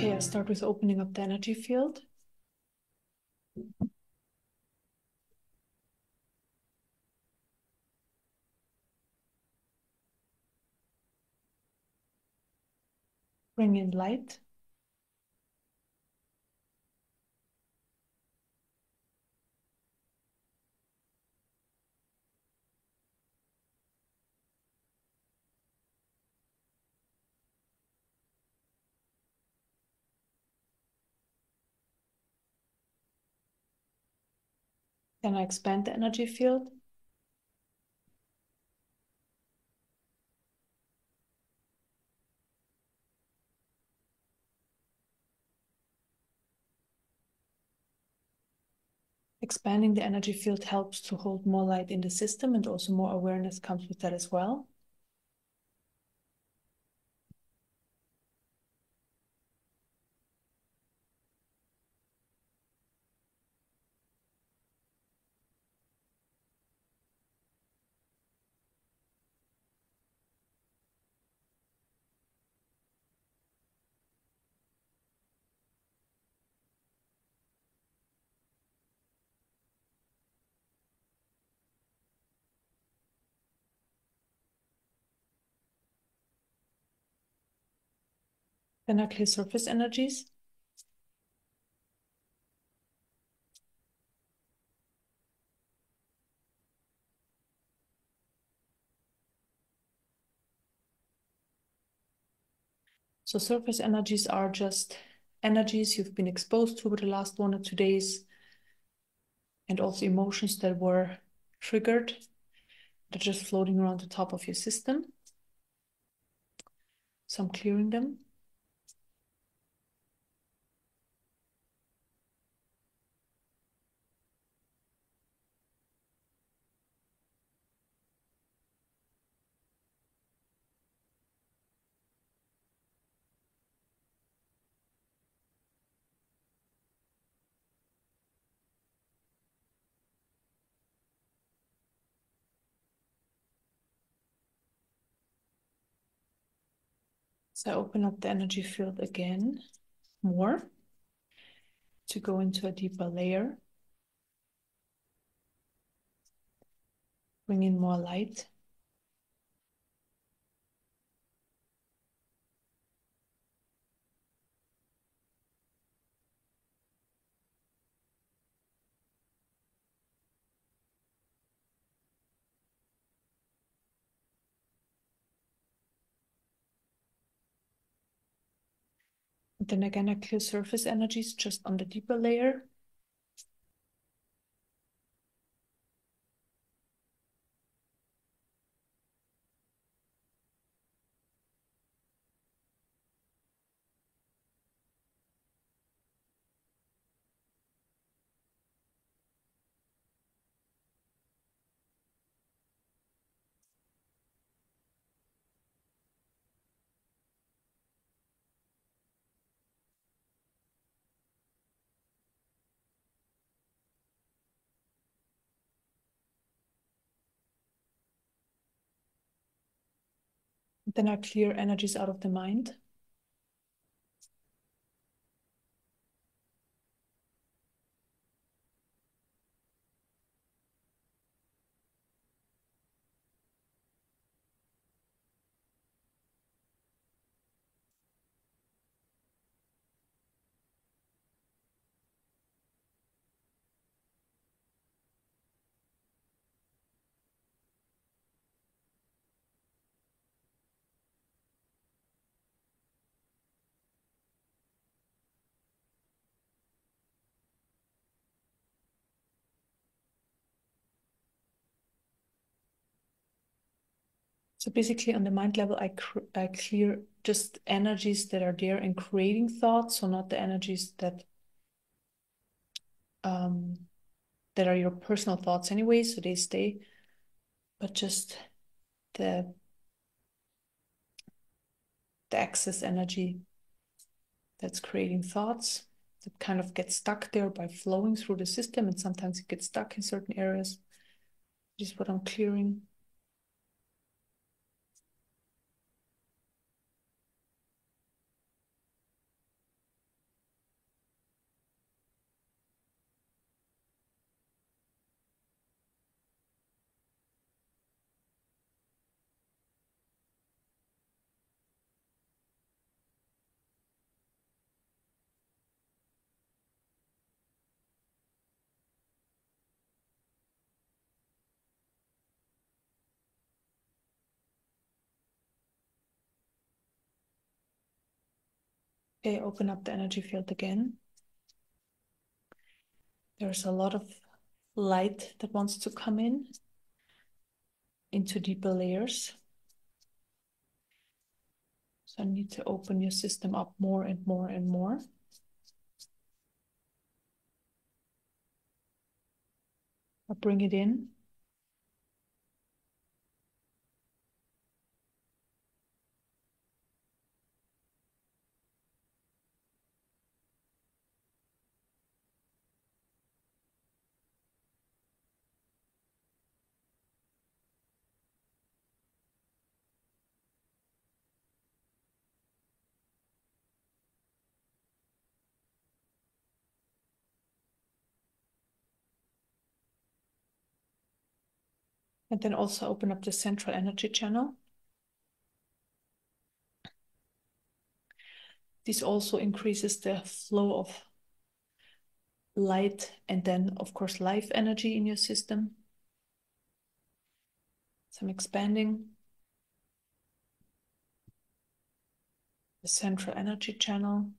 Okay, I start with opening up the energy field. Bring in light. Then I expand the energy field. Expanding the energy field helps to hold more light in the system, and also more awareness comes with that as well. Then I clear surface energies. So surface energies are just energies you've been exposed to over the last 1 or 2 days, and also emotions that were triggered. They're just floating around the top of your system. So I'm clearing them. So I open up the energy field again more to go into a deeper layer. Bring in more light. And then again, I clear surface energies just on the deeper layer. Then I clear energies out of the mind. So basically on the mind level, I clear just energies that are there and creating thoughts. So not the energies that that are your personal thoughts anyway, so they stay, but just the excess energy that's creating thoughts that kind of gets stuck there by flowing through the system, and sometimes it gets stuck in certain areas. This is what I'm clearing. Okay, open up the energy field again. There's a lot of light that wants to come in into deeper layers. So I need to open your system up more and more and more. I'll bring it in. And then also open up the central energy channel. This also increases the flow of light and then, of course, life energy in your system. So I'm expanding the central energy channel.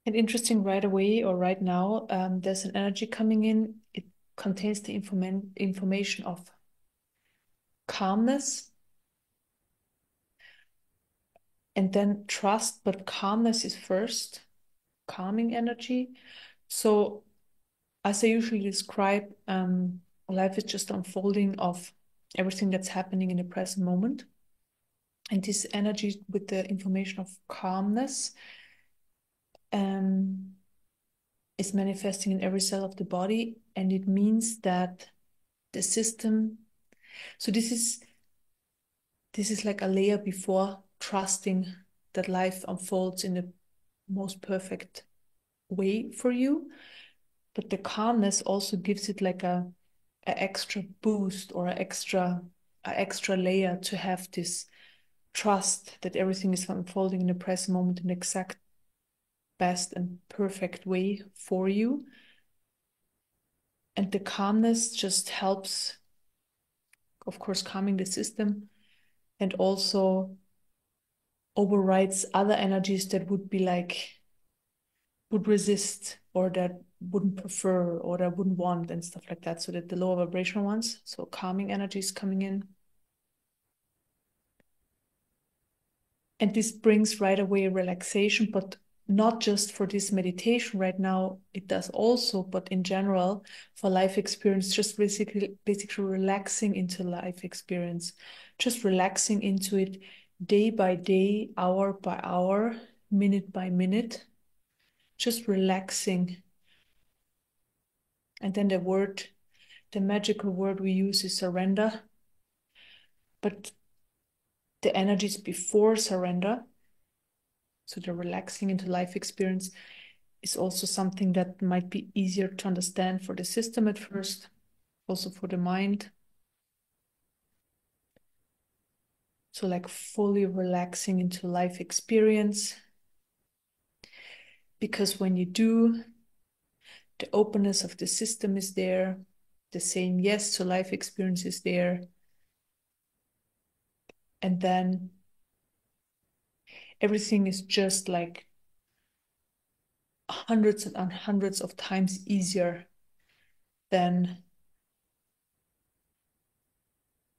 And interesting, right away or right now, there's an energy coming in. It contains the information of calmness and then trust, but calmness is first, calming energy. So as I usually describe, life is just unfolding of everything that's happening in the present moment. And this energy with the information of calmness is manifesting in every cell of the body. And it means that the system, so this is like a layer before trusting that life unfolds in the most perfect way for you. But the calmness also gives it like a extra boost or a extra layer to have this trust that everything is unfolding in the present moment in the exact best and perfect way for you. And the calmness just helps, of course, calming the system and also overrides other energies that would be like, would resist or that wouldn't prefer or that wouldn't want and stuff like that. So that the lower vibrational ones, so calming energies coming in. And this brings right away relaxation, but not just for this meditation right now, it does also, but in general, for life experience, just basically relaxing into life experience, just relaxing into it day by day, hour by hour, minute by minute, just relaxing. And then the magical word we use is surrender, but the energies before surrender, so the relaxing into life experience, is also something that might be easier to understand for the system at first, also for the mind. So like fully relaxing into life experience. Because when you do, the openness of the system is there, the saying yes to life experience is there. And then everything is just like hundreds and hundreds of times easier than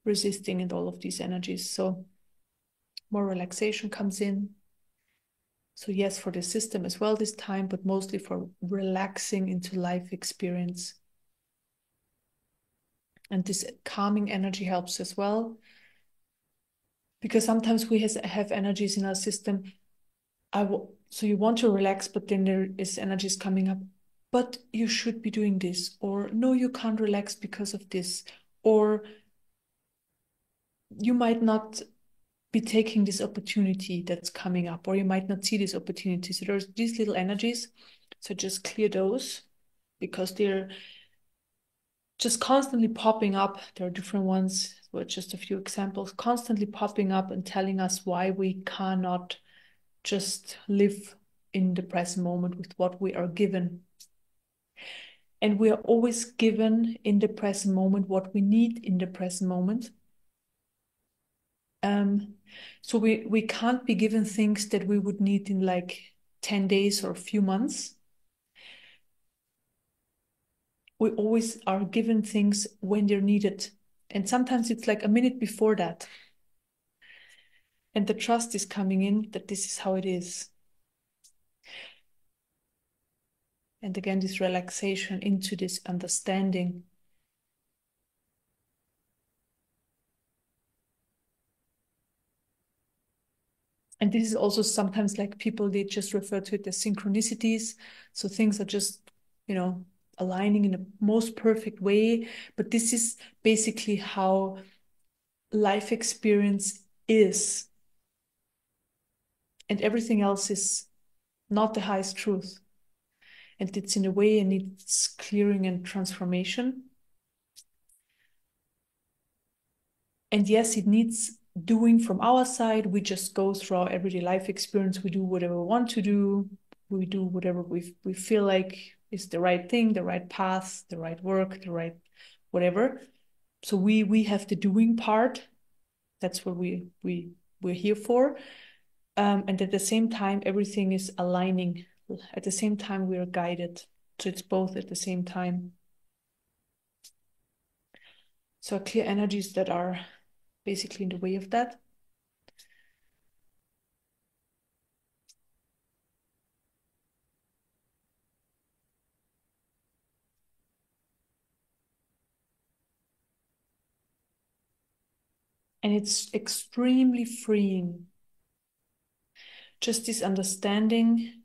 resisting in all of these energies. So more relaxation comes in. So yes, for the system as well this time, but mostly for relaxing into life experience. And this calming energy helps as well. Because sometimes we have energies in our system. So you want to relax, but then there is energies coming up. But you should be doing this. Or no, you can't relax because of this. Or you might not be taking this opportunity that's coming up, or you might not see this opportunity. So there's these little energies. So just clear those, because they're just constantly popping up. There are different ones, with just a few examples, constantly popping up and telling us why we cannot just live in the present moment with what we are given. And we are always given in the present moment what we need in the present moment. So we can't be given things that we would need in like 10 days or a few months. We always are given things when they're needed. And sometimes it's like a minute before that. And the trust is coming in that this is how it is. And again, this relaxation into this understanding. And this is also sometimes like people, they just refer to it as synchronicities. So things are just, aligning in the most perfect way. But this is basically how life experience is. And everything else is not the highest truth. And it's in a way, and it's clearing and transformation. And yes, it needs doing from our side. We just go through our everyday life experience. We do whatever we want to do. We do whatever we feel like is the right thing, the right path, the right work, the right whatever. So we have the doing part. That's what we're here for. And at the same time, everything is aligning. At the same time, we are guided. So it's both at the same time. So clear energies that are basically in the way of that. And it's extremely freeing. Just this understanding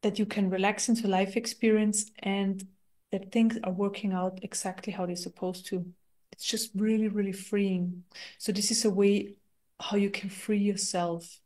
that you can relax into life experience and that things are working out exactly how they're supposed to. It's just really, really freeing. So this is a way how you can free yourself.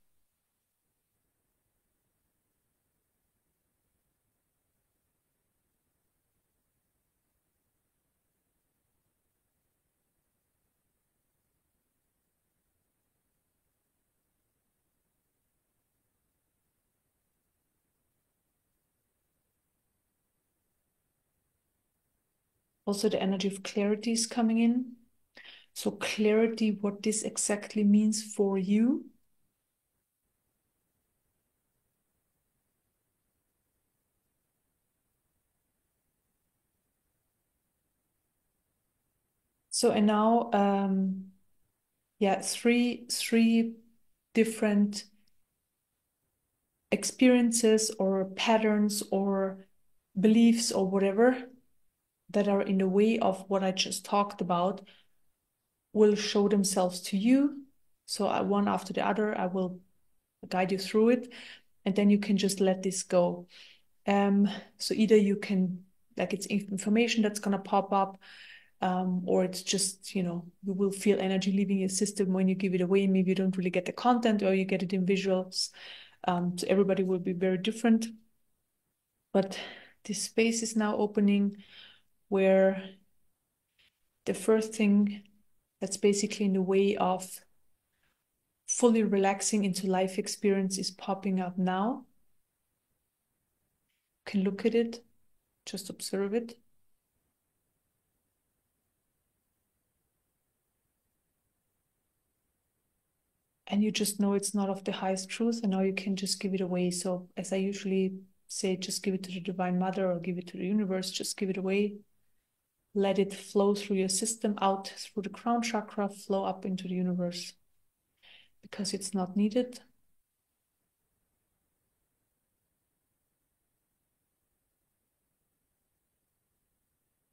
Also, the energy of clarity is coming in. So clarity, what this exactly means for you. So, and now, three different experiences or patterns or beliefs or whatever that are in the way of what I just talked about will show themselves to you. So one after the other, I will guide you through it, and then you can just let this go. So either you can, like, it's information that's gonna pop up, or it's just, you will feel energy leaving your system when you give it away. Maybe you don't really get the content, or you get it in visuals. So everybody will be very different. But this space is now opening where the first thing that's basically in the way of fully relaxing into life experience is popping up now. You can look at it, just observe it. And you just know it's not of the highest truth, and now you can just give it away. So as I usually say, just give it to the Divine Mother or give it to the universe, just give it away. Let it flow through your system, out through the crown chakra, flow up into the universe, because it's not needed.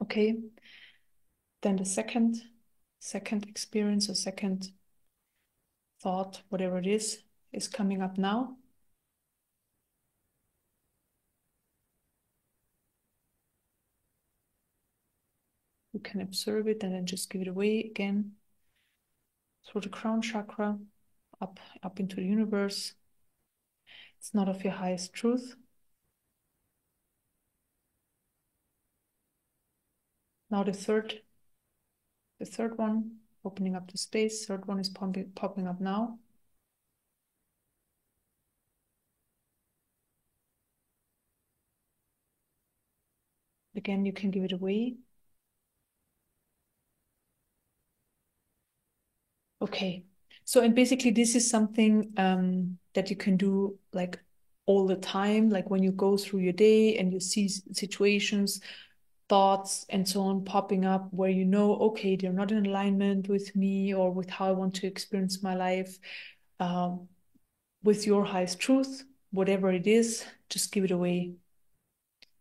Okay, then the second experience or second thought, whatever it is coming up now. You can observe it and then just give it away again through the crown chakra, up into the universe. It's not of your highest truth. Now the third one, opening up the space. Third one is popping up now. Again, you can give it away. Okay. So, and basically this is something that you can do like all the time, like when you go through your day and you see situations, thoughts and so on popping up where you know, okay, they're not in alignment with me or with how I want to experience my life, with your highest truth, whatever it is, just give it away.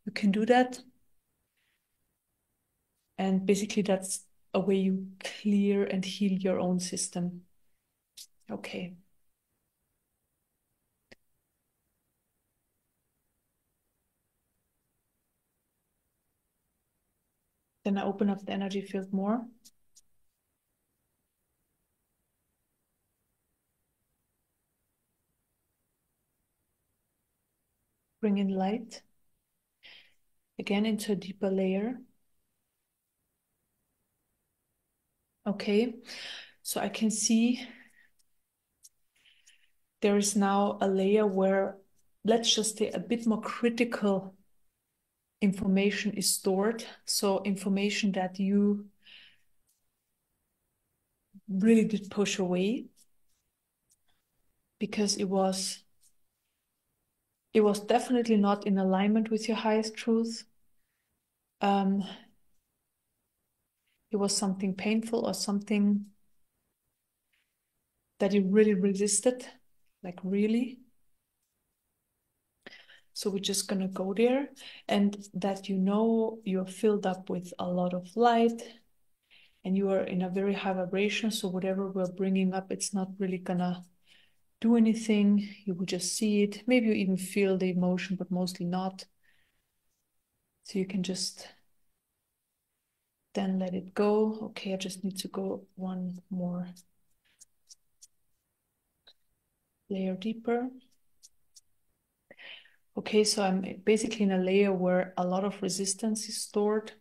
You can do that. And basically that's a way you clear and heal your own system. Okay. Then I open up the energy field more. Bring in light. Again into a deeper layer. Okay. So I can see there is now a layer where, let's just say, a bit more critical information is stored. So information that you really did push away because it was definitely not in alignment with your highest truth. It was something painful or something that you really resisted, like really. So we're just gonna go there, and that you know you're filled up with a lot of light and you are in a very high vibration. So whatever we're bringing up, it's not really gonna do anything. You will just see it. Maybe you even feel the emotion, but mostly not. So you can just then let it go. Okay, I just need to go one more layer deeper. Okay, so I'm basically in a layer where a lot of resistance is stored.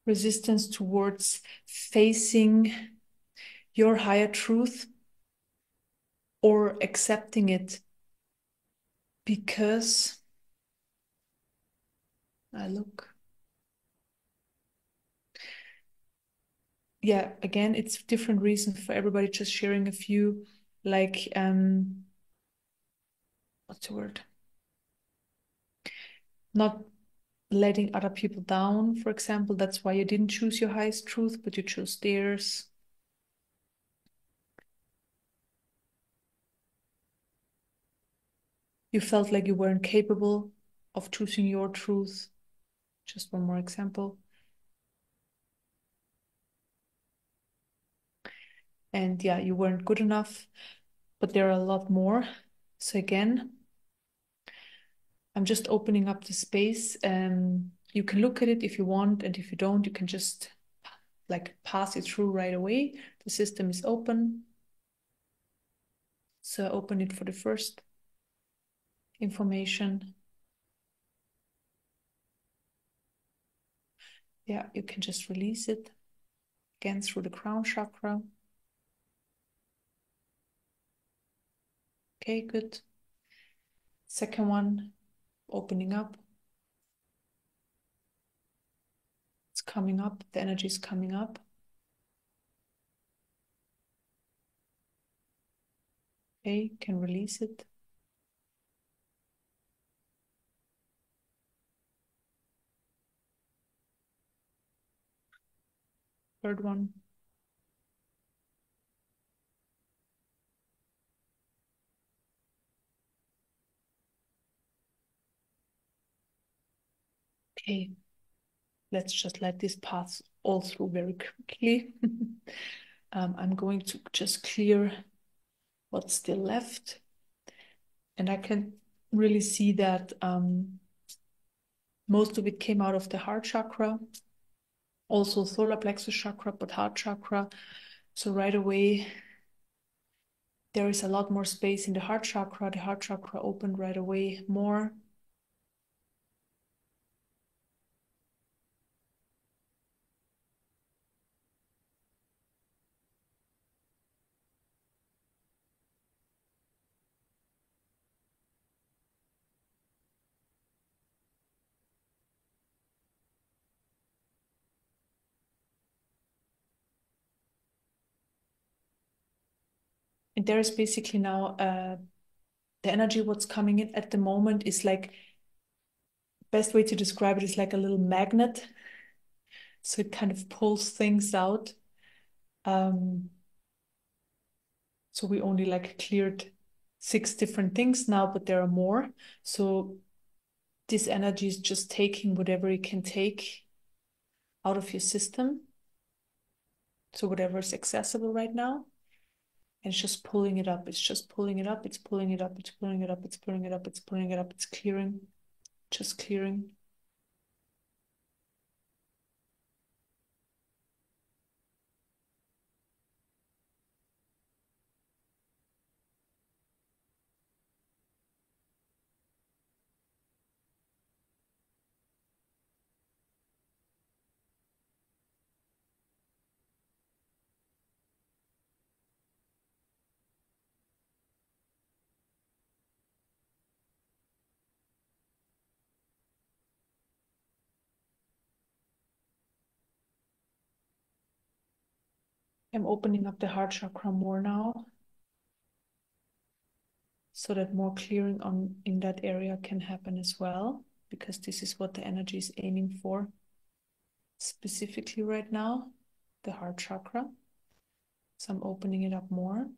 Resistance towards facing your higher truth or accepting it, because I look. Yeah, again, it's different reasons for everybody, just sharing a few, like, what's the word? Not letting other people down, for example. That's why you didn't choose your highest truth, but you chose theirs. You felt like you weren't capable of choosing your truth. Just one more example. And yeah, you weren't good enough, but there are a lot more. So again, I'm just opening up the space. You can look at it if you want, and if you don't, you can just like pass it through right away. The system is open. So open it for the first information. Yeah, you can just release it again through the crown chakra. Okay, good. Second one, opening up. It's coming up. The energy is coming up. Okay, can release it. Third one. Okay, let's just let this pass all through very quickly. I'm going to just clear what's still left. And I can really see that Most of it came out of the heart chakra, also solar plexus chakra, but heart chakra. So right away, there is a lot more space in the heart chakra. The heart chakra opened right away more. And there is basically now the energy what's coming in at the moment is like, best way to describe it is like a little magnet. So it kind of pulls things out. So we only like cleared 6 different things now, but there are more. So this energy is just taking whatever it can take out of your system. So whatever is accessible right now. And it's just pulling it up. It's just pulling it up. It's pulling it up. It's pulling it up. It's pulling it up. It's pulling it up. It's clearing. Just clearing. I'm opening up the heart chakra more now, so that more clearing on in that area can happen as well, because this is what the energy is aiming for specifically right now, the heart chakra. So I'm opening it up more.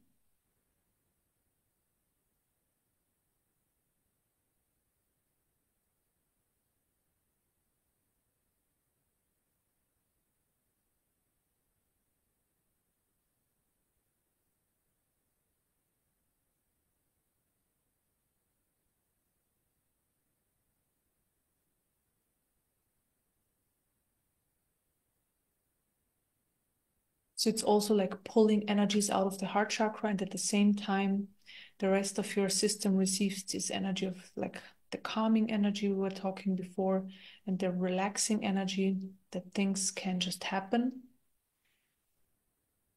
So it's also like pulling energies out of the heart chakra, and at the same time, the rest of your system receives this energy of like the calming energy we were talking before, and the relaxing energy that things can just happen,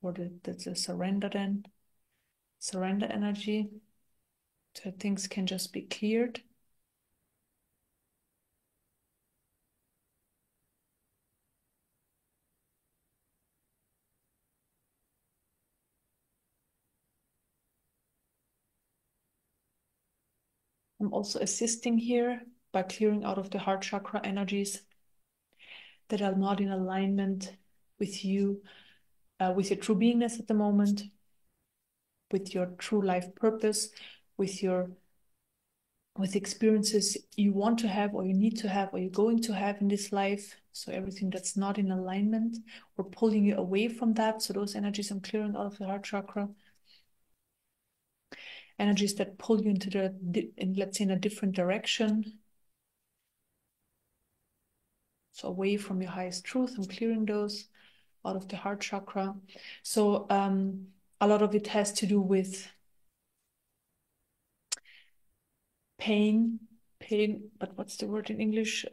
or the surrender then, surrender energy, so things can just be cleared. I'm also assisting here by clearing out of the heart chakra energies that are not in alignment with you, with your true beingness at the moment, with your true life purpose, with your with experiences you want to have or you need to have or you're going to have in this life. So everything that's not in alignment or pulling you away from that. So those energies I'm clearing out of the heart chakra. Energies that pull you into let's say in a different direction. So away from your highest truth, I'm clearing those out of the heart chakra. So a lot of it has to do with pain, but what's the word in English?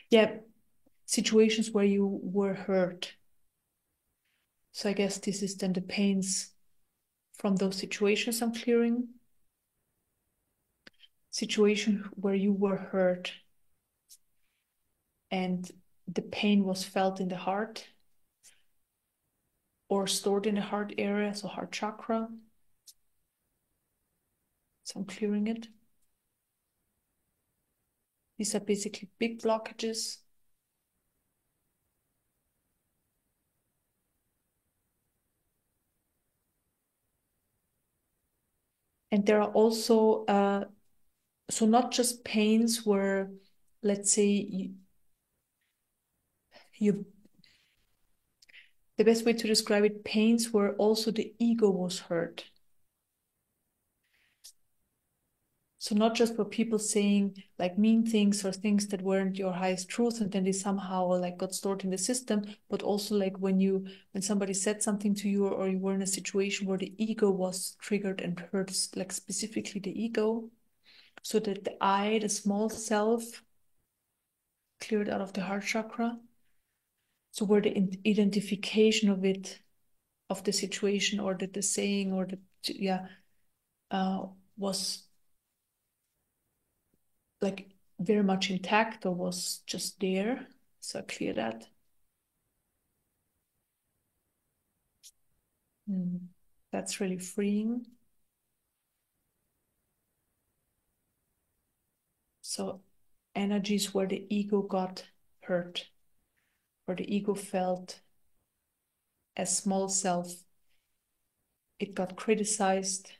Yeah, situations where you were hurt. So I guess this is then the pains from those situations I'm clearing. Situation where you were hurt and the pain was felt in the heart or stored in the heart area, so heart chakra. So I'm clearing it. These are basically big blockages. And there are also, so not just pains where, let's say, the best way to describe it, pains where also the ego was hurt. So not just were people saying like mean things or things that weren't your highest truth, and then they somehow like got stored in the system, but also like when somebody said something to you, or you were in a situation where the ego was triggered and hurt, like specifically the ego, so that the I, the small self, cleared out of the heart chakra. So where the identification of it, of the situation, or the saying, or was like very much intact, or was just there. So I clear that. That's really freeing. So energies where the ego got hurt, where the ego felt as small self, it got criticized,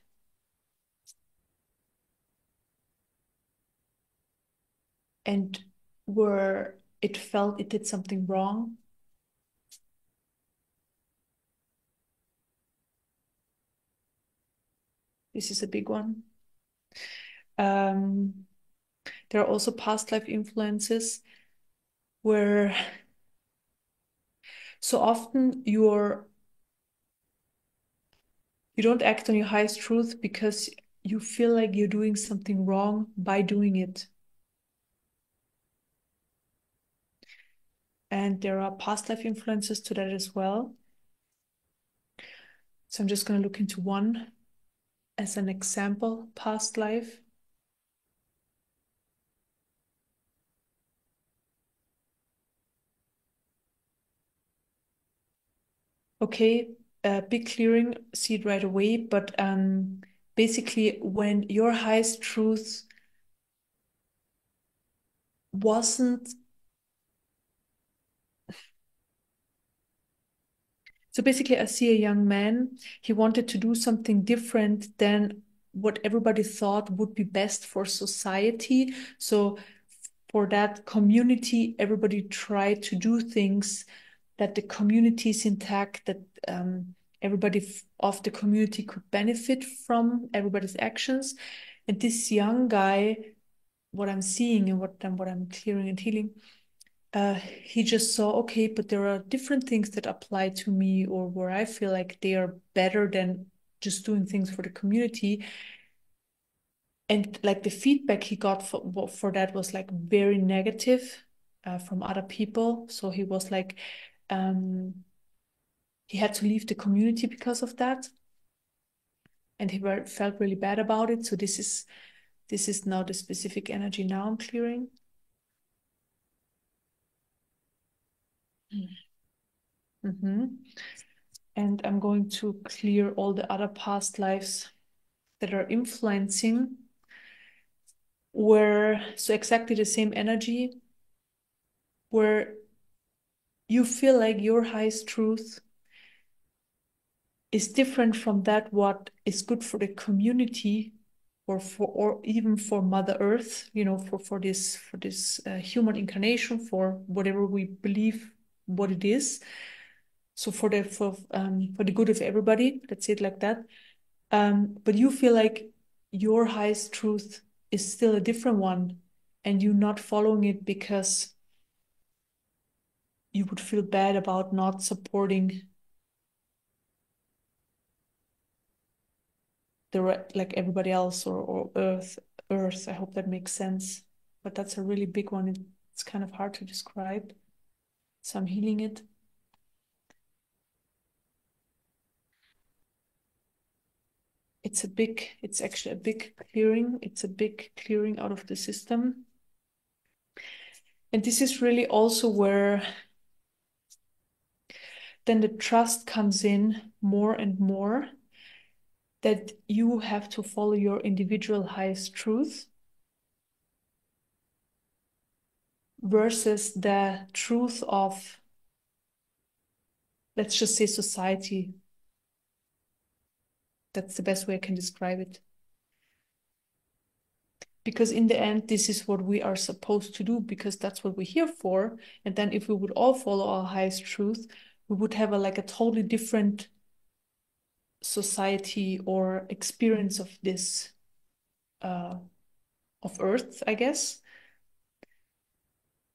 and where it felt it did something wrong. This is a big one. There are also past life influences where so often you don't act on your highest truth because you feel like you're doing something wrong by doing it. And there are past life influences to that as well. So I'm just going to look into one as an example, past life. Okay, big clearing, see it right away, but basically when your highest truth wasn't, so basically I see a young man, he wanted to do something different than what everybody thought would be best for society. So for that community, everybody tried to do things that the community is intact, that everybody of the community could benefit from everybody's actions. And this young guy, what I'm seeing and what I'm clearing and healing, he just saw, okay, but there are different things that apply to me, or where I feel like they are better than just doing things for the community. And like the feedback he got for that was like very negative from other people. So he was like, he had to leave the community because of that, and he felt really bad about it. So this is now the specific energy now I'm clearing. Mm-hmm. And I'm going to clear all the other past lives that are influencing, where so exactly the same energy, where you feel like your highest truth is different from that what is good for the community, or even for Mother Earth, for this human incarnation, for whatever we believe what it is. So for the good of everybody, let's say it like that. But you feel like your highest truth is still a different one, and you're not following it because you would feel bad about not supporting like everybody else, or Earth. I hope that makes sense. But that's a really big one. It's kind of hard to describe. So I'm healing it. It's actually a big clearing. It's a big clearing out of the system. And this is really also where then the trust comes in more and more, that you have to follow your individual highest truth versus the truth of, let's just say, society. That's the best way I can describe it. Because in the end, this is what we are supposed to do, because that's what we're here for. And then if we would all follow our highest truth, we would have a totally different society or experience of this of Earth, I guess.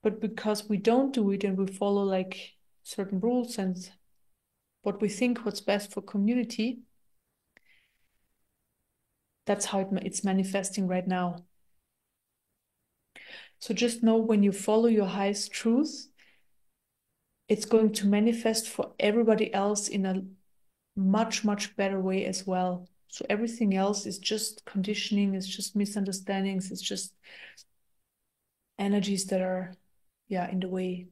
But because we don't do it and we follow like certain rules and what we think what's best for community, that's how it's manifesting right now. So just know when you follow your highest truth, it's going to manifest for everybody else in a much, much better way as well. So everything else is just conditioning, it's just misunderstandings, it's just energies that are, yeah, in the way.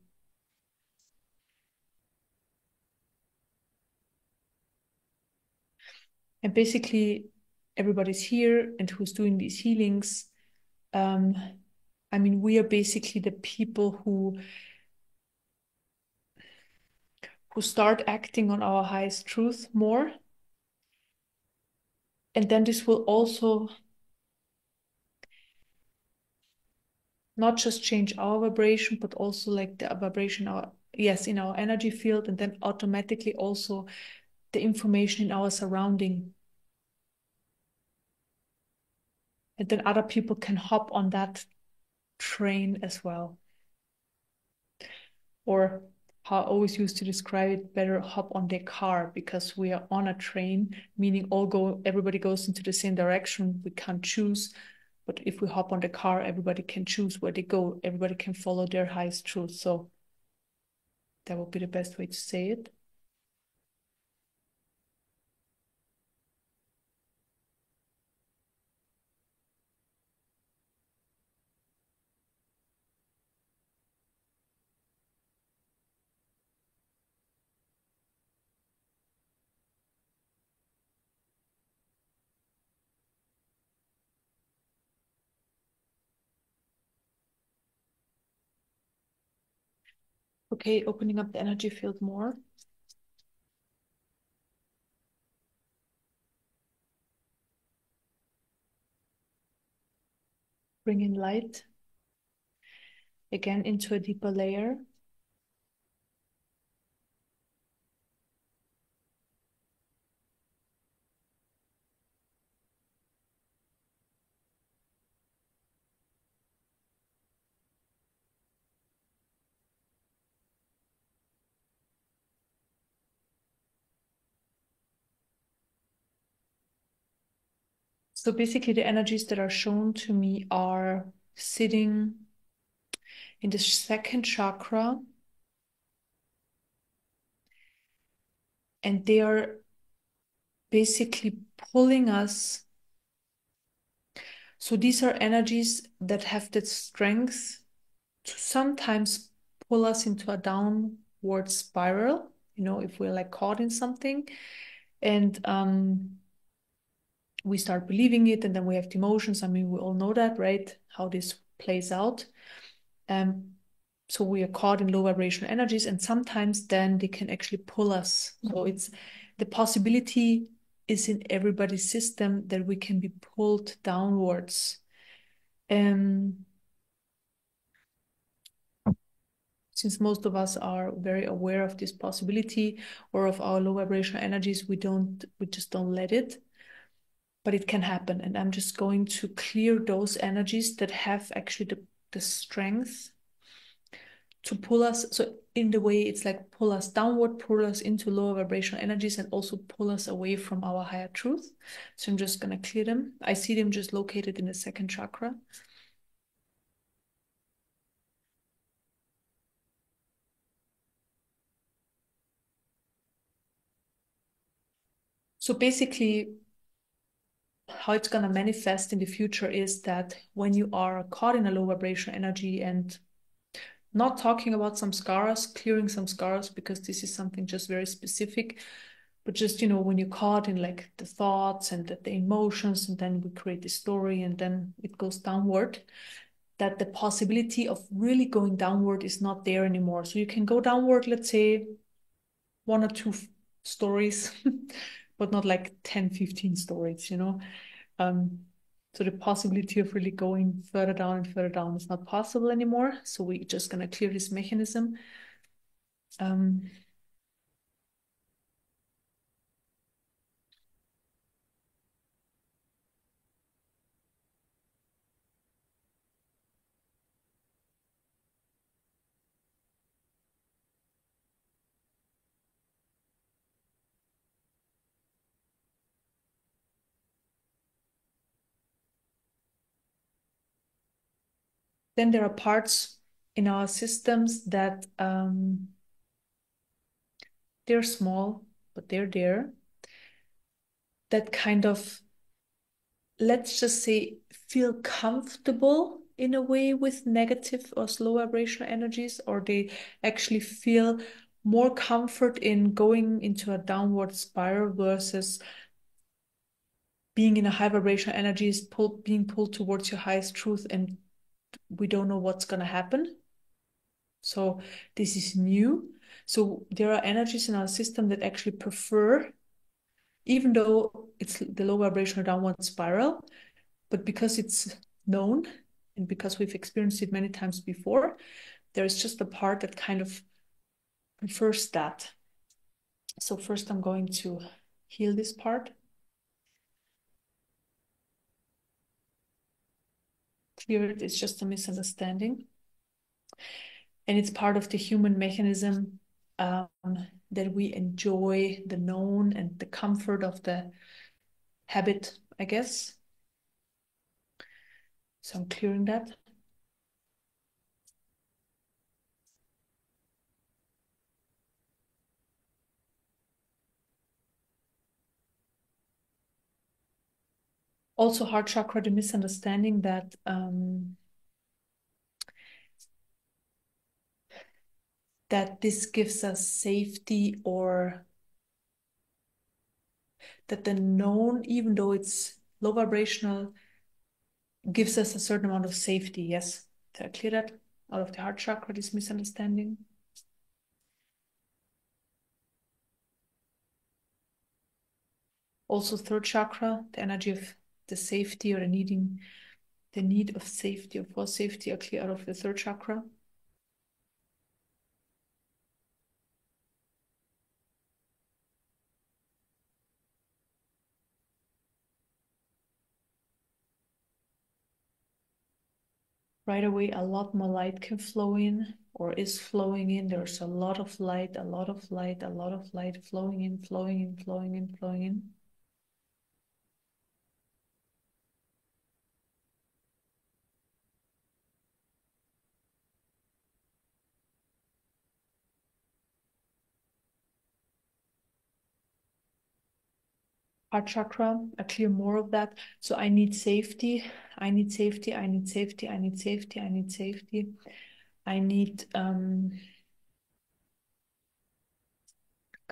And basically, everybody's here and who's doing these healings. I mean, we are basically the people who start acting on our highest truth more. And then this will also not just change our vibration, but also like the vibration in our energy field, and then automatically also the information in our surrounding. And then other people can hop on that train as well. Or how I always used to describe it, better hop on their car, because we are on a train, meaning everybody goes into the same direction. We can't choose. But if we hop on the car, everybody can choose where they go. Everybody can follow their highest truth. So that would be the best way to say it. Okay, opening up the energy field more. Bring in light again into a deeper layer. So basically the energies that are shown to me are sitting in the second chakra, and they are basically pulling us. So these are energies that have the strength to sometimes pull us into a downward spiral, if we're like caught in something, and we start believing it, and then we have the emotions. I mean, we all know that, right? How this plays out. So we are caught in low vibrational energies, and sometimes then they can actually pull us. So it's the possibility is in everybody's system that we can be pulled downwards. Since most of us are very aware of this possibility or of our low vibrational energies, we just don't let it. But it can happen. And I'm just going to clear those energies that have actually the strength to pull us. So in the way it's like pull us downward, pull us into lower vibrational energies, and also pull us away from our higher truth. So I'm just going to clear them. I see them just located in the second chakra. So basically, how it's going to manifest in the future is that when you are caught in a low vibrational energy, and not talking about some scars, clearing some scars, because this is something just very specific, but just, when you're caught in like the thoughts and the emotions, and then we create this story and then it goes downward, that the possibility of really going downward is not there anymore. So you can go downward, let's say 1 or 2 stories, but not like 10, 15 stories. So the possibility of really going further down and further down is not possible anymore. So we're just going to clear this mechanism. Then there are parts in our systems that they're small, but they're there. That kind of, let's just say, feel comfortable in a way with negative or slow vibrational energies, or they actually feel more comfort in going into a downward spiral versus being in a high vibrational energy is being pulled towards your highest truth, and we don't know what's going to happen. So this is new. So there are energies in our system that actually prefer, even though it's the low vibrational downward spiral, but because it's known and because we've experienced it many times before, there is just a part that kind of prefers that. So first I'm going to heal this part. Clear it, it's just a misunderstanding. And it's part of the human mechanism that we enjoy the known and the comfort of the habit, I guess. So I'm clearing that. Also, heart chakra, the misunderstanding that that this gives us safety, or that the known, even though it's low vibrational, gives us a certain amount of safety. Yes, did I clear that out of the heart chakra, this misunderstanding? Also, third chakra, the energy of the safety, or the need of safety, or for safety, are clear out of the third chakra. Right away, a lot more light can flow in, or is flowing in. There's a lot of light, a lot of light, a lot of light flowing in, flowing in, flowing in, flowing in. Heart chakra, I clear more of that. So I need safety. I need safety. I need safety. I need safety. I need safety. I need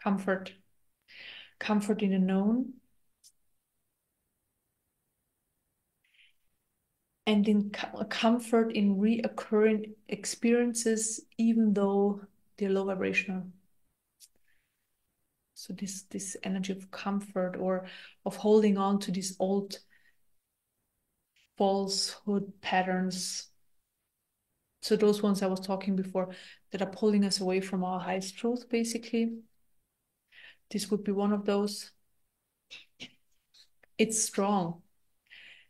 comfort. Comfort in the known. And in comfort in reoccurring experiences, even though they're low vibrational. So this energy of comfort, or of holding on to these old falsehood patterns. So those ones I was talking before, that are pulling us away from our highest truth, basically. This would be one of those. It's strong.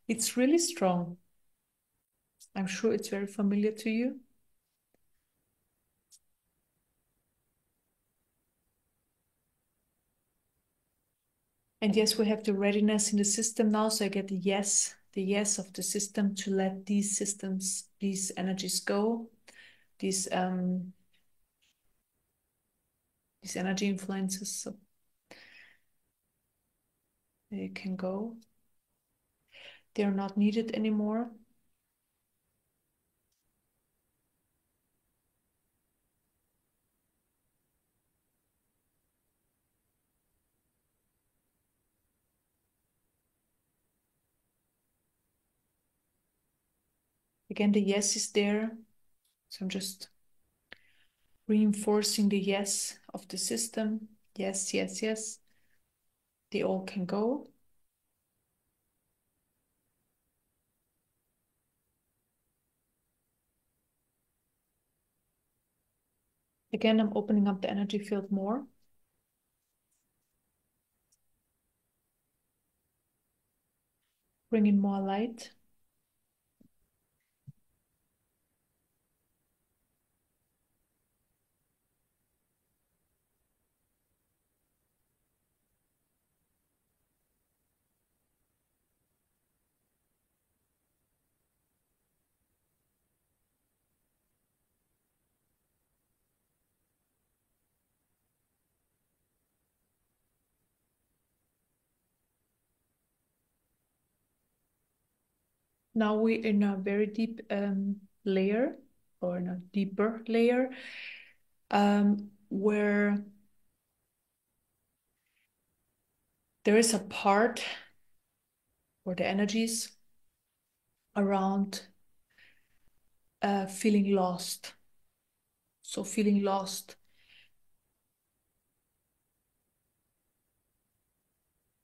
It's really strong. I'm sure it's very familiar to you. And yes, we have the readiness in the system now. So I get the yes of the system to let these systems, these energies go, these energy influences, so they can go. They're not needed anymore. Again, the yes is there. So I'm just reinforcing the yes of the system. Yes, yes, yes. They all can go. Again, I'm opening up the energy field more. Bring in more light. now we're in a very deep layer, or in a deeper layer, where there is a part or the energies around feeling lost. So feeling lost,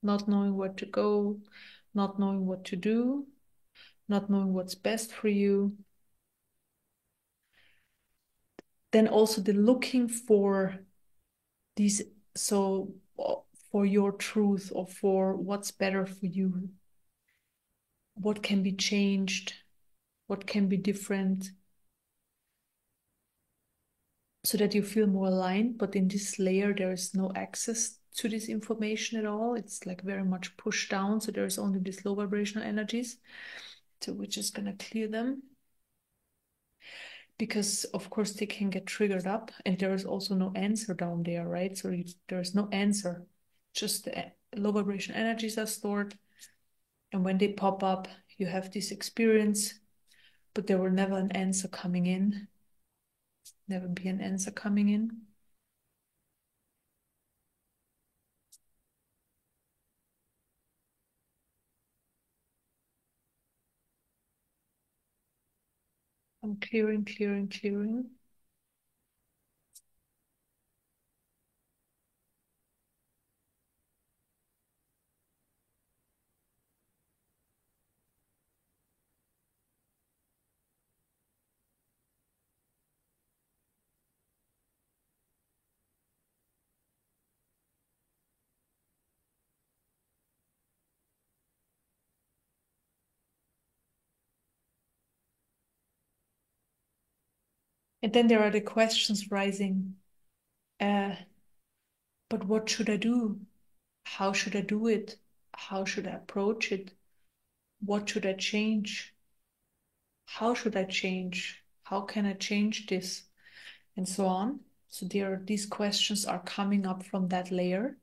not knowing where to go, not knowing what to do, not knowing what's best for you. Then also the looking for these, so for your truth, or for what's better for you, what can be changed, what can be different, so that you feel more aligned. But in this layer, there is no access to this information at all. It's like very much pushed down. So there's only these low vibrational energies. So we're just going to clear them, because of course they can get triggered up, and there is also no answer down there, right? So there's no answer. Just the low vibration energies are stored. And when they pop up, you have this experience, but there will never an answer coming in. Never be an answer coming in. I'm clearing, clearing, clearing. And then there are the questions rising. But what should I do? How should I do it? How should I approach it? What should I change? How should I change? How can I change this? And so on. So these questions are coming up from that layer.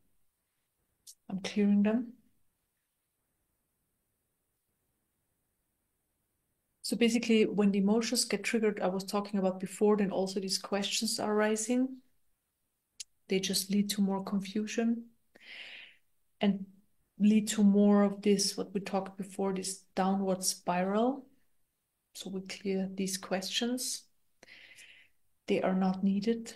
I'm clearing them. So basically, when the emotions get triggered, I was talking about before, then also these questions are rising. They just lead to more confusion and lead to more of this, what we talked before, this downward spiral. So we clear these questions. They are not needed.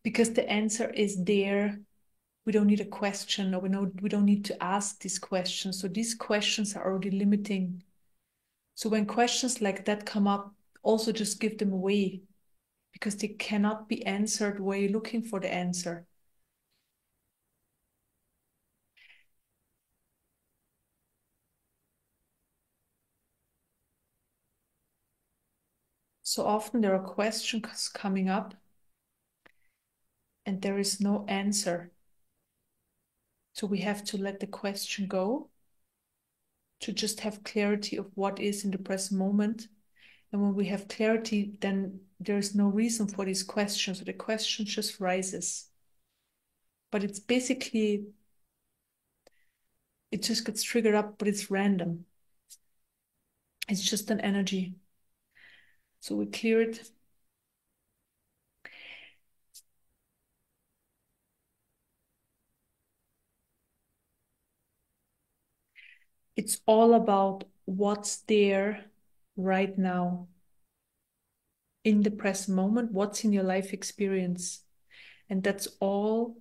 Because the answer is there. We don't need a question, or we don't need to ask these questions. So these questions are already limiting. So when questions like that come up, also just give them away, because they cannot be answered where you're looking for the answer. So often there are questions coming up and there is no answer. So we have to let the question go, to just have clarity of what is in the present moment. And when we have clarity, then there's no reason for these questions. So the question just rises. But it's basically, it just gets triggered up, but it's random. It's just an energy. So we clear it. It's all about what's there right now in the present moment, what's in your life experience. And that's all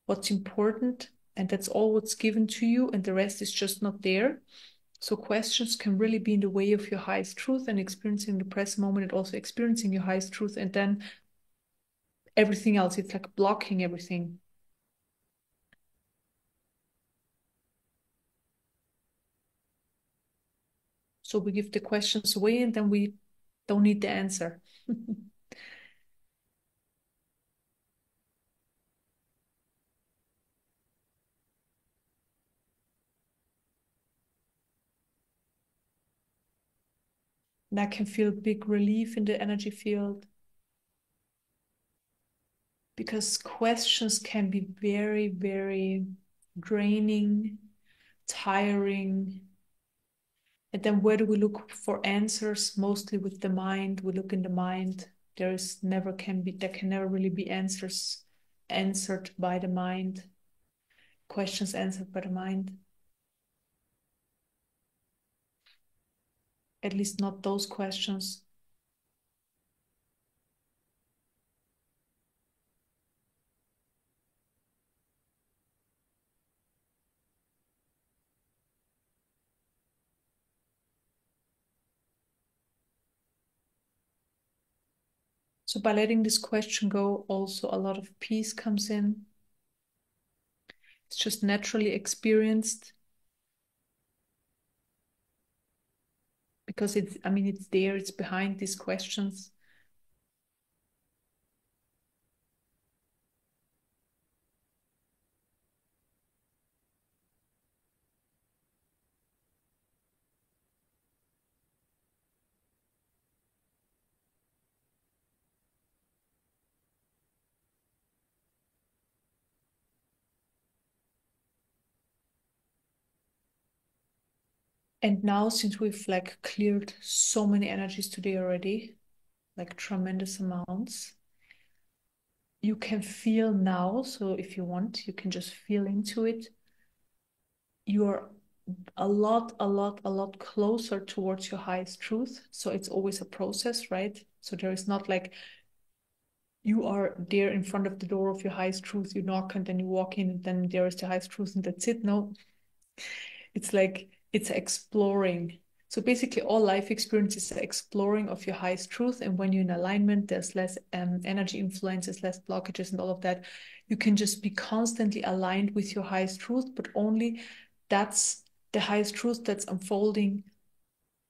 what's important, and that's all what's given to you, and the rest is just not there. So questions can really be in the way of your highest truth and experiencing the present moment, and also experiencing your highest truth, and then everything else, it's like blocking everything. So we give the questions away, and then we don't need the answer. And I can feel big relief in the energy field, because questions can be very, very draining, tiring. And then where do we look for answers? Mostly with the mind. We look in the mind. There can never really be answers answered by the mind. Questions answered by the mind. At least not those questions. So by letting this question go, also a lot of peace comes in. It's just naturally experienced because it's there, it's behind these questions. And now, since we've like cleared so many energies today already, like tremendous amounts, you can feel now. So if you want, you can just feel into it. You're a lot closer towards your highest truth. So it's always a process, right? So there is not like you are there in front of the door of your highest truth, you knock and then you walk in and then there is the highest truth and that's it. No, it's like it's exploring. So basically all life experience is the exploring of your highest truth. And when you're in alignment, there's less energy influences, less blockages and all of that. You can just be constantly aligned with your highest truth, but only that's the highest truth that's unfolding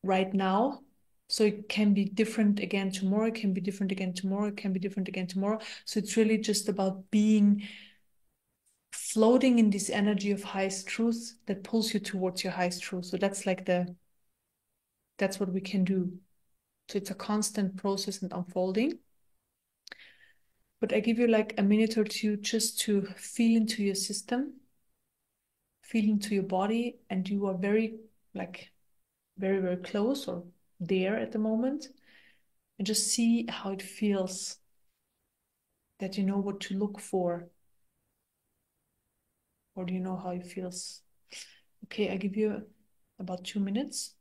right now. So it can be different again tomorrow, it can be different again tomorrow, it can be different again tomorrow. So it's really just about being floating in this energy of highest truth that pulls you towards your highest truth. So that's like that's what we can do. So it's a constant process and unfolding. But I give you like a minute or two just to feel into your system, feel into your body, and you are very very close or there at the moment. And just see how it feels, that you know what to look for, or do you know how it feels? Okay, I give you about 2 minutes.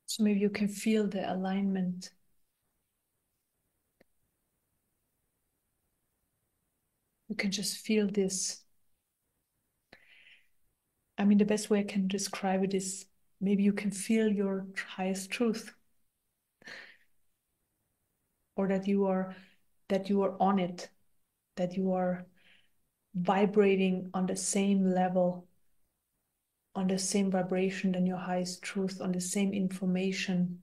So maybe you can feel the alignment. You can just feel this. The best way I can describe it is maybe you can feel your highest truth, or that you are on it, that you are vibrating on the same level, on the same vibration than your highest truth, on the same information.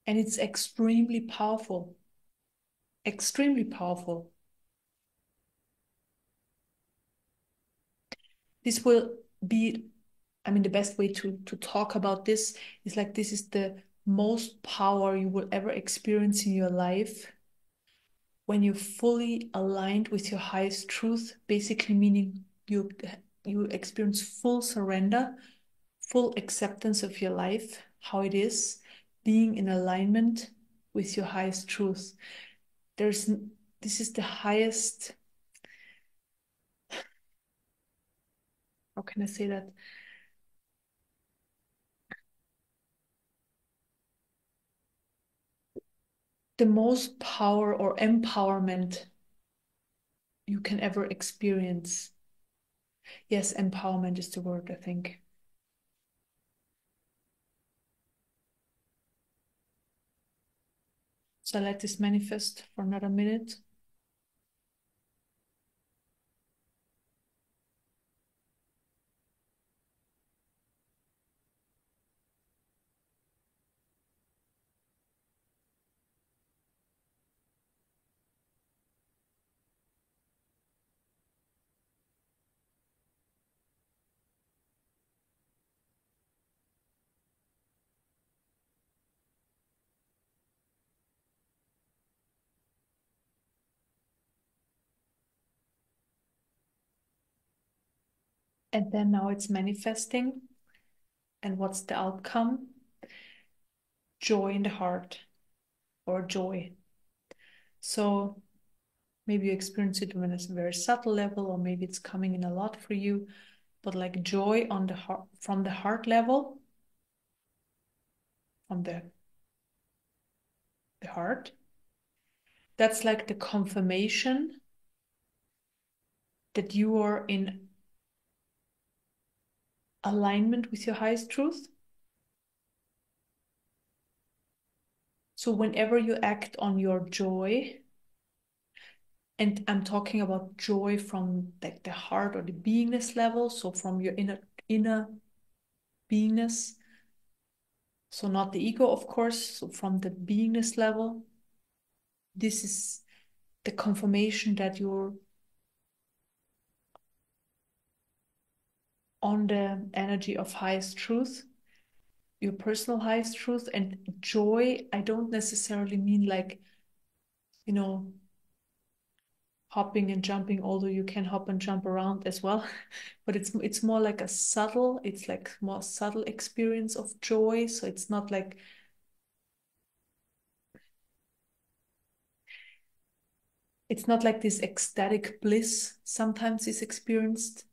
And it's extremely powerful, extremely powerful. This will be I mean, the best way to talk about this is like, this is the most power you will ever experience in your life when you're fully aligned with your highest truth, basically meaning you experience full surrender, full acceptance of your life, how it is, being in alignment with your highest truth. This is the highest, how can I say that? The most power or empowerment you can ever experience. Yes, empowerment is the word, I think. So let this manifest for another minute. And then now it's manifesting. And what's the outcome? Joy in the heart, or joy. So maybe you experience it when it's a very subtle level, or maybe it's coming in a lot for you, but like joy on the heart, from the heart level, from the heart. That's like the confirmation that you are in alignment with your highest truth. So whenever you act on your joy, and I'm talking about joy from like the heart or the beingness level, so from your inner beingness, so not the ego, of course, so from the beingness level, this is the confirmation that you're on the energy of highest truth, your personal highest truth. And joy, I don't necessarily mean like, you know, hopping and jumping, although you can hop and jump around as well. But it's more like a subtle, it's like more subtle experience of joy. So it's not like, it's not like this ecstatic bliss sometimes is experienced.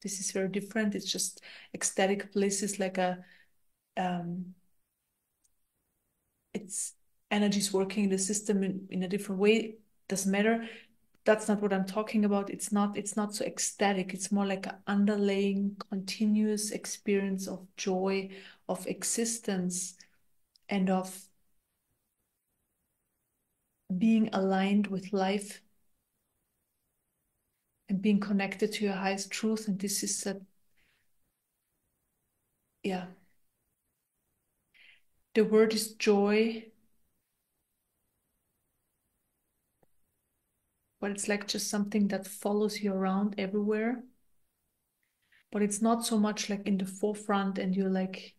This is very different. It's just ecstatic bliss is like a it's energies working in the system in a different way. Doesn't matter. That's not what I'm talking about. It's not so ecstatic. It's more like an underlying continuous experience of joy, of existence, and of being aligned with life and being connected to your highest truth. And this is yeah, the word is joy, but it's like just something that follows you around everywhere. But it's not so much like in the forefront and you're like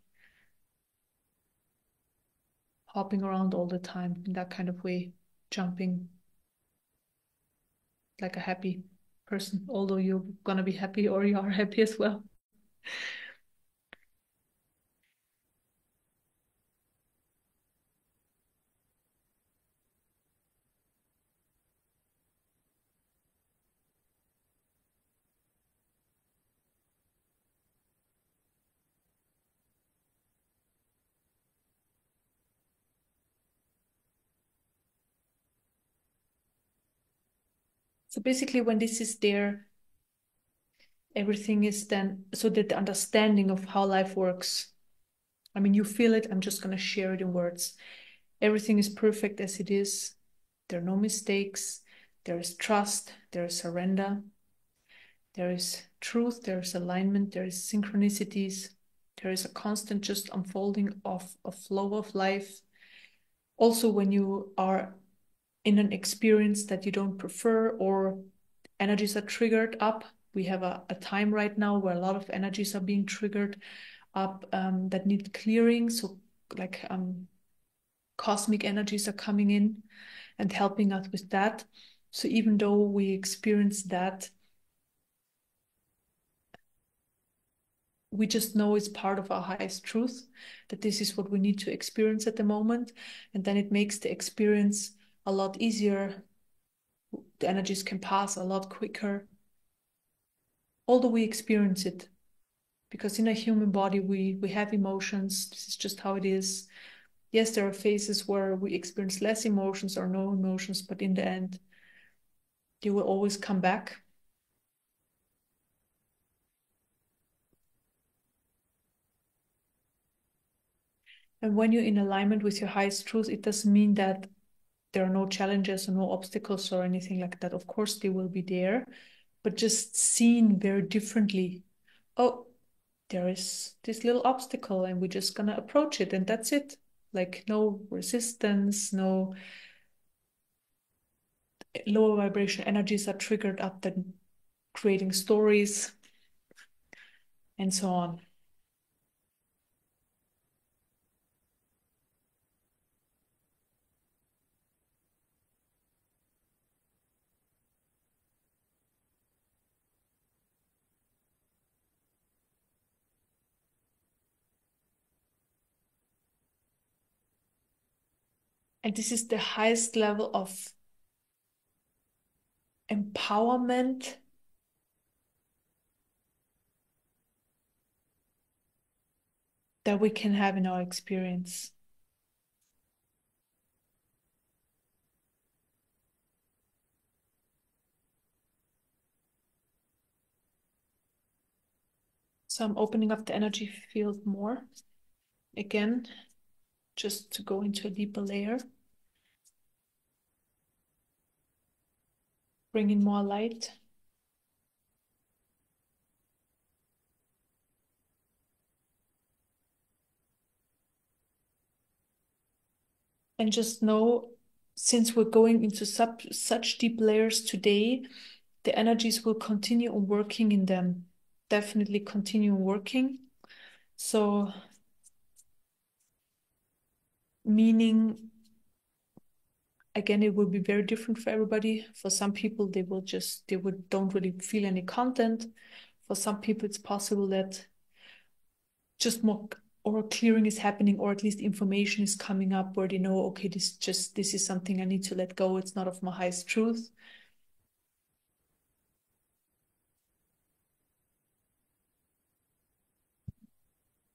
hopping around all the time in that kind of way, jumping like a happy person, although you're gonna be happy or you are happy as well. So basically, when this is there, everything is then so that the understanding of how life works. I mean, you feel it. I'm just gonna share it in words. Everything is perfect as it is. There are no mistakes. There is trust. There is surrender. There is truth. There is alignment. There is synchronicities. There is a constant just unfolding of a flow of life. Also, when you are in an experience that you don't prefer or energies are triggered up, we have a time right now where a lot of energies are being triggered up that need clearing. So like cosmic energies are coming in and helping us with that. So even though we experience that, we just know it's part of our highest truth, that this is what we need to experience at the moment. And then it makes the experience a lot easier. The energies can pass a lot quicker, although we experience it. Because in a human body, we have emotions. This is just how it is. Yes, there are phases where we experience less emotions or no emotions, but in the end, they will always come back. And when you're in alignment with your highest truth, it doesn't mean that there are no challenges or no obstacles or anything like that. Of course, they will be there, but just seen very differently. Oh, there is this little obstacle, and we're just gonna approach it, and that's it. Like no resistance, no lower vibration energies are triggered up, then creating stories and so on. And this is the highest level of empowerment that we can have in our experience. So I'm opening up the energy field more again, just to go into a deeper layer. Bring in more light. And just know, since we're going into such deep layers today, the energies will continue on working in them. Definitely continue working. So, meaning, again, it will be very different for everybody. For some people, don't really feel any content. For some people, it's possible that just more or clearing is happening, or at least information is coming up where they know, okay, this is something I need to let go. It's not of my highest truth.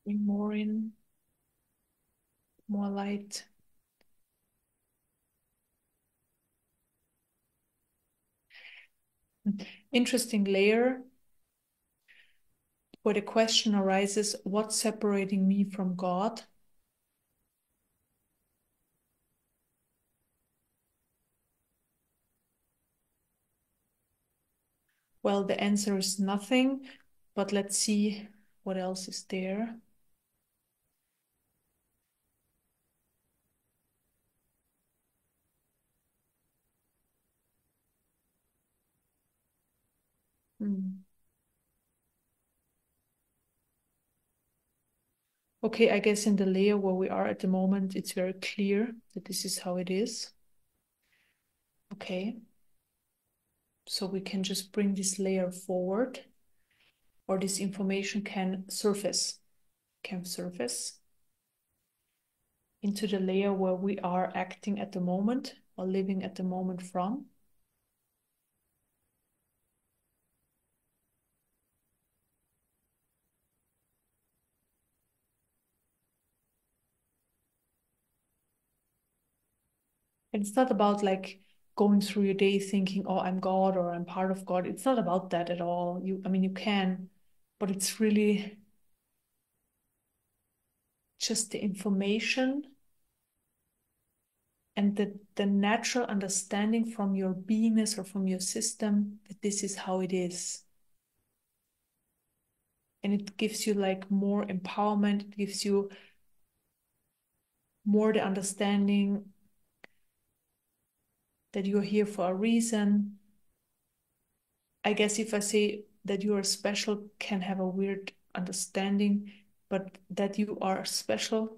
Bring more in, more light. Interesting layer where the question arises, what's separating me from God? Well, the answer is nothing, but let's see what else is there. Okay, I guess in the layer where we are at the moment, it's very clear that this is how it is. Okay. So we can just bring this layer forward, or this information can surface into the layer where we are acting at the moment or living at the moment from. And it's not about like going through your day thinking, oh, I'm God or I'm part of God. It's not about that at all. I mean, you can, but it's really just the information and the natural understanding from your beingness or from your system that this is how it is. And it gives you like more empowerment. It gives you more the understanding that you're here for a reason. I guess if I say that you are special can have a weird understanding, but that you are special,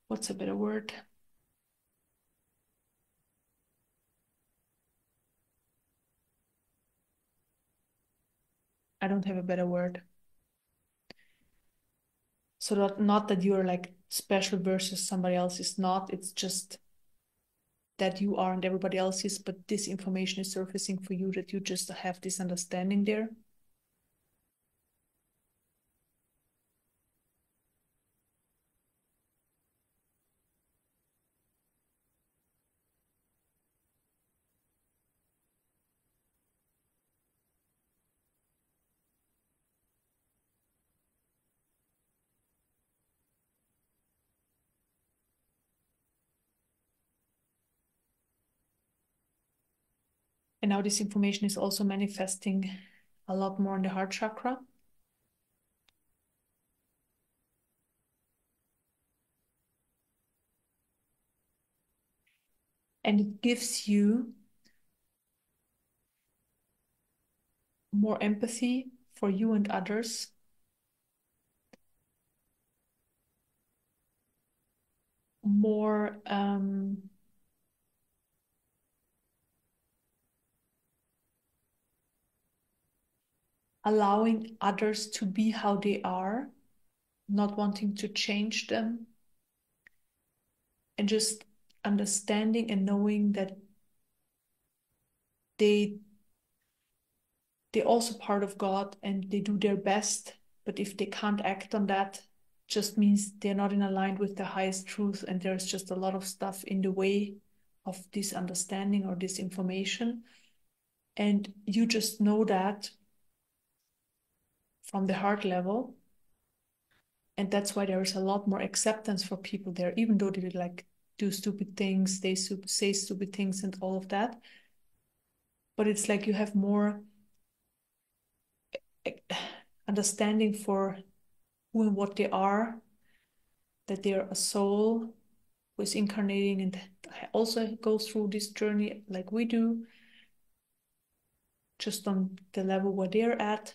what's a better word? I don't have a better word. So that not that you're like special versus somebody else is not, it's just that you are and everybody else is, but this information is surfacing for you that you just have this understanding there. And now this information is also manifesting a lot more in the heart chakra. And it gives you more empathy for you and others. More allowing others to be how they are, not wanting to change them, and just understanding and knowing that they're also part of God and they do their best, but if they can't act on that, just means they're not in aligned with the highest truth, and there's just a lot of stuff in the way of this understanding or this information. And you just know that from the heart level. And that's why there is a lot more acceptance for people there, even though they like do stupid things, they say stupid things and all of that. But it's like you have more understanding for who and what they are, that they're a soul who is incarnating and also goes through this journey like we do, just on the level where they're at,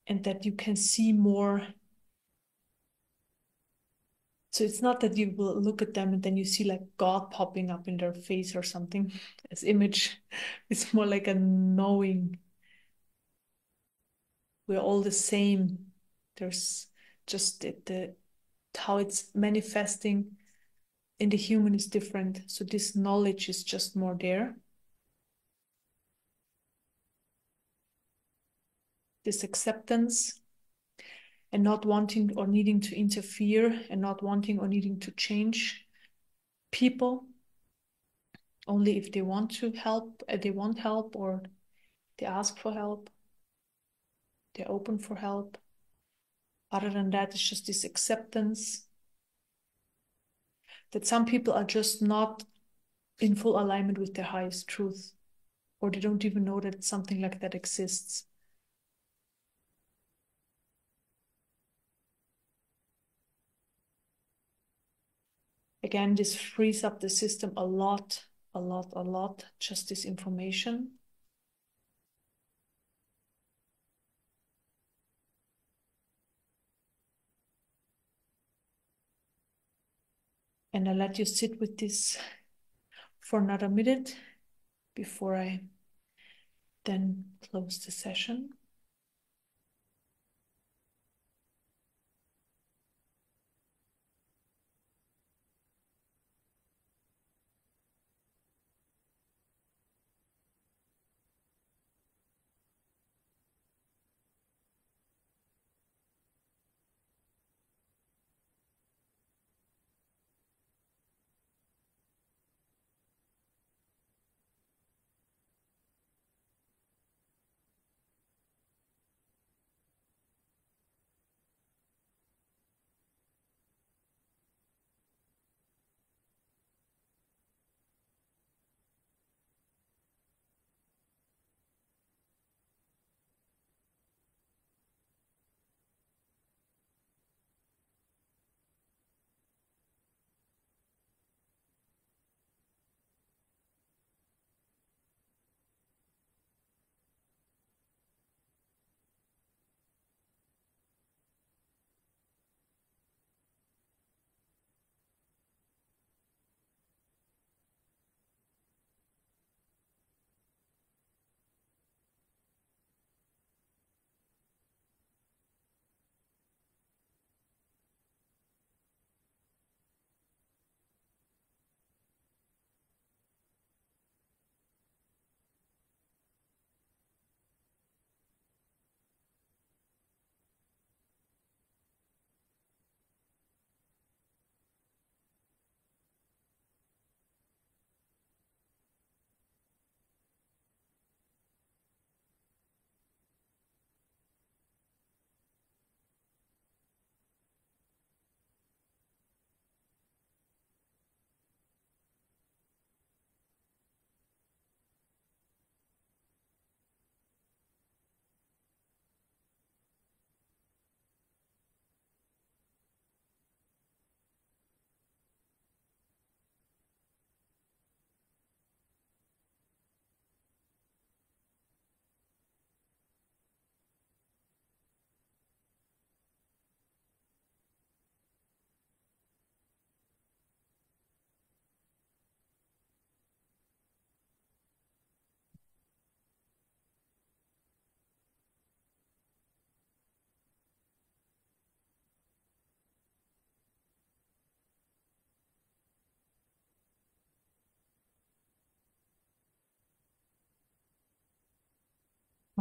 and that you can see more. So it's not that you will look at them and then you see like God popping up in their face or something as image. It's more like a knowing we're all the same. There's just the how it's manifesting in the human is different. So this knowledge is just more there. This acceptance and not wanting or needing to interfere and not wanting or needing to change people. Only if they want to help, they want help, or they ask for help, they're open for help. Other than that, it's just this acceptance that some people are just not in full alignment with their highest truth, or they don't even know that something like that exists. Again, this frees up the system a lot, just this information. And I let you sit with this for another minute before I then close the session.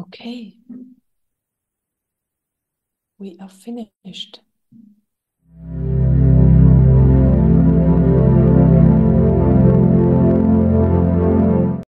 Okay. We are finished.